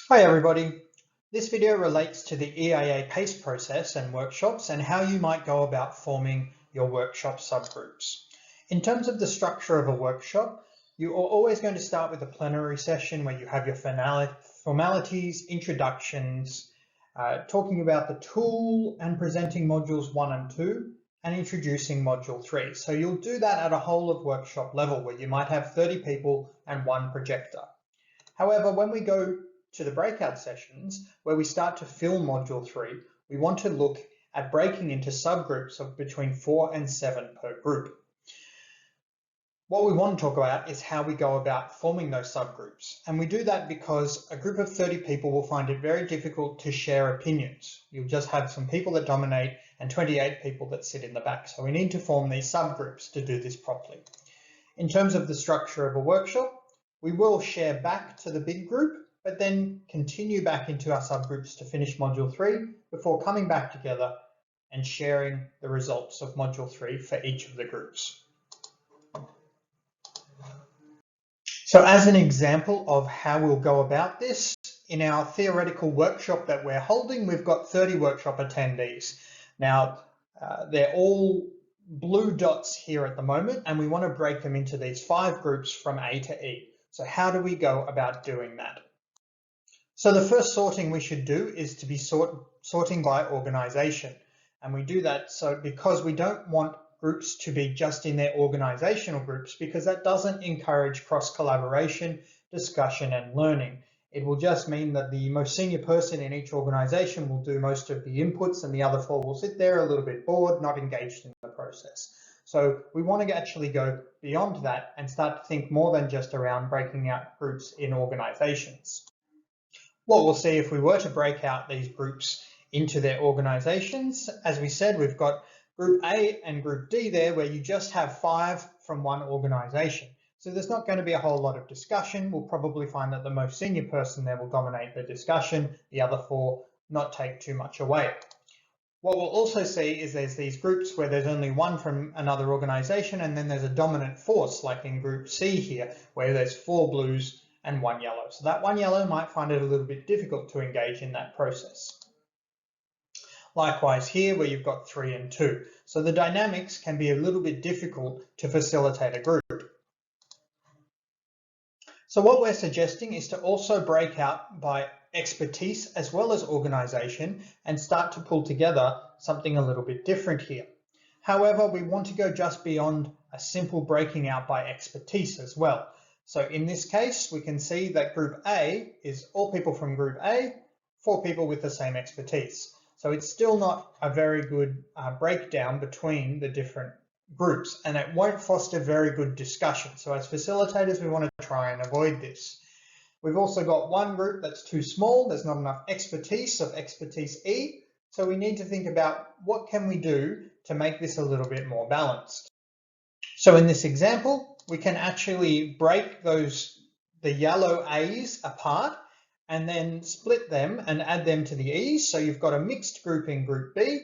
Hi everybody. This video relates to the EIA PAiCE process and workshops and how you might go about forming your workshop subgroups. In terms of the structure of a workshop, you are always going to start with a plenary session where you have your formalities, introductions, talking about the tool and presenting modules 1 and 2 and introducing module 3. So you'll do that at a whole of workshop level where you might have 30 people and one projector. However, when we go to the breakout sessions, where we start to fill module 3, we want to look at breaking into subgroups of between 4 and 7 per group. What we want to talk about is how we go about forming those subgroups. And we do that because a group of 30 people will find it very difficult to share opinions. You'll just have some people that dominate and 28 people that sit in the back. So we need to form these subgroups to do this properly. In terms of the structure of a workshop, we will share back to the big group, but then continue back into our subgroups to finish module 3 before coming back together and sharing the results of module 3 for each of the groups. So as an example of how we'll go about this, in our theoretical workshop that we're holding, we've got 30 workshop attendees. Now, they're all blue dots here at the moment, and we want to break them into these 5 groups from A to E. So how do we go about doing that? So the first sorting we should do is to be sorting by organization. And we do that because we don't want groups to be just in their organizational groups, because that doesn't encourage cross-collaboration, discussion, and learning. It will just mean that the most senior person in each organization will do most of the inputs and the other 4 will sit there a little bit bored, not engaged in the process. So we want to actually go beyond that and start to think more than just around breaking out groups in organizations. What we'll see if we were to break out these groups into their organizations, as we said, we've got group A and group D there, where you just have 5 from one organization. So there's not going to be a whole lot of discussion. We'll probably find that the most senior person there will dominate the discussion, the other 4 not take too much away. What we'll also see is there's these groups where there's only 1 from another organization, and then there's a dominant force, like in group C here, where there's 4 blues and 1 yellow. So that 1 yellow might find it a little bit difficult to engage in that process. Likewise here, where you've got 3 and 2. So the dynamics can be a little bit difficult to facilitate a group. So what we're suggesting is to also break out by expertise as well as organization and start to pull together something a little bit different here. However, we want to go just beyond a simple breaking out by expertise as well. So in this case, we can see that group A is all people from group A, 4 people with the same expertise. So it's still not a very good breakdown between the different groups, and it won't foster very good discussion. So as facilitators, we want to try and avoid this. We've also got one group that's too small. There's not enough expertise of expertise E. So we need to think about what can we do to make this a little bit more balanced. So in this example, we can actually break the yellow A's apart and then split them and add them to the E's. So you've got a mixed group in group B,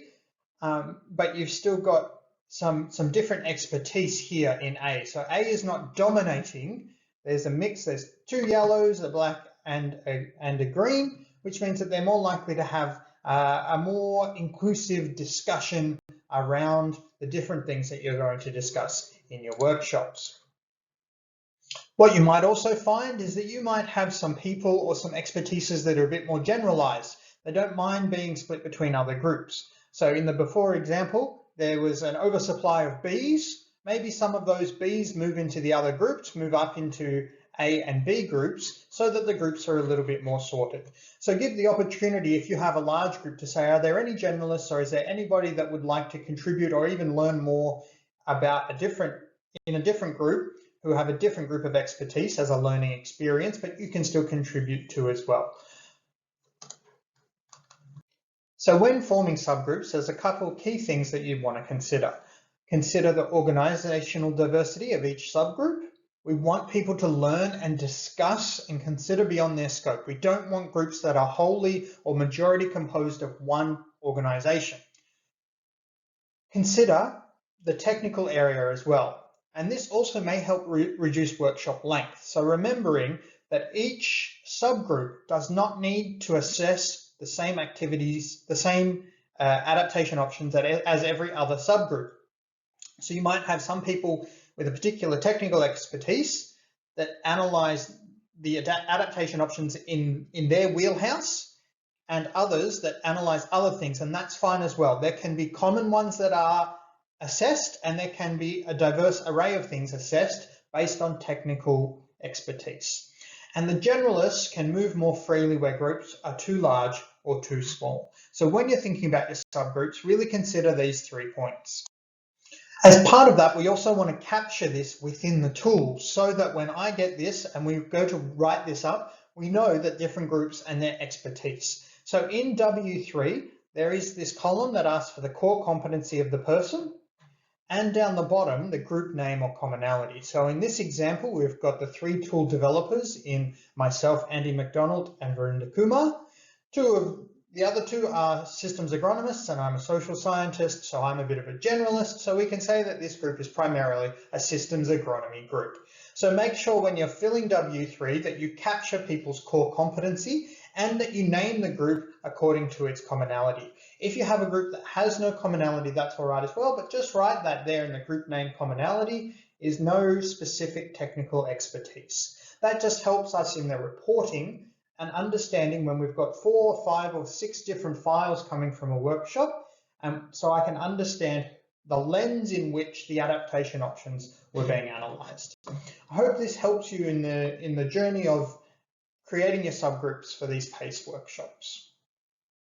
but you've still got some different expertise here in A. So A is not dominating. There's a mix. There's 2 yellows, a black and a green, which means that they're more likely to have a more inclusive discussion around the different things that you're going to discuss in your workshops. What you might also find is that you might have some people or some expertises that are a bit more generalized. They don't mind being split between other groups. So in the before example, there was an oversupply of Bs. Maybe some of those Bs move into the other groups, move up into A and B groups, so that the groups are a little bit more sorted. So give the opportunity, if you have a large group, to say, are there any generalists, or is there anybody that would like to contribute or even learn more about in a different group, who have a different group of expertise as a learning experience, but you can still contribute to as well. So when forming subgroups, there's a couple of key things that you want to consider. Consider the organizational diversity of each subgroup. We want people to learn and discuss and consider beyond their scope. We don't want groups that are wholly or majority composed of one organization. Consider the technical area as well. And this also may help reduce workshop length. So remembering that each subgroup does not need to assess the same activities, the same adaptation options as every other subgroup. So you might have some people with a particular technical expertise that analyze the adaptation options in their wheelhouse, and others that analyze other things, and that's fine as well. There can be common ones that are assessed, and there can be a diverse array of things assessed based on technical expertise. And the generalists can move more freely where groups are too large or too small. So when you're thinking about your subgroups, really consider these 3 points. As part of that, we also want to capture this within the tool so that when I get this and we go to write this up, we know that different groups and their expertise. So in W3, there is this column that asks for the core competency of the person, and down the bottom, the group name or commonality. So in this example, we've got the 3 tool developers in myself, Andy McDonald, and Verinder Kumar. The other 2 are systems agronomists, and I'm a social scientist, so I'm a bit of a generalist. So we can say that this group is primarily a systems agronomy group. So make sure when you're filling W3 that you capture people's core competency and that you name the group according to its commonality. If you have a group that has no commonality, that's all right as well, but just write that there in the group name commonality is no specific technical expertise. That just helps us in the reporting and understanding when we've got 4, 5, or 6 different files coming from a workshop, so I can understand the lens in which the adaptation options were being analysed. I hope this helps you in the journey of creating your subgroups for these PAiCE workshops.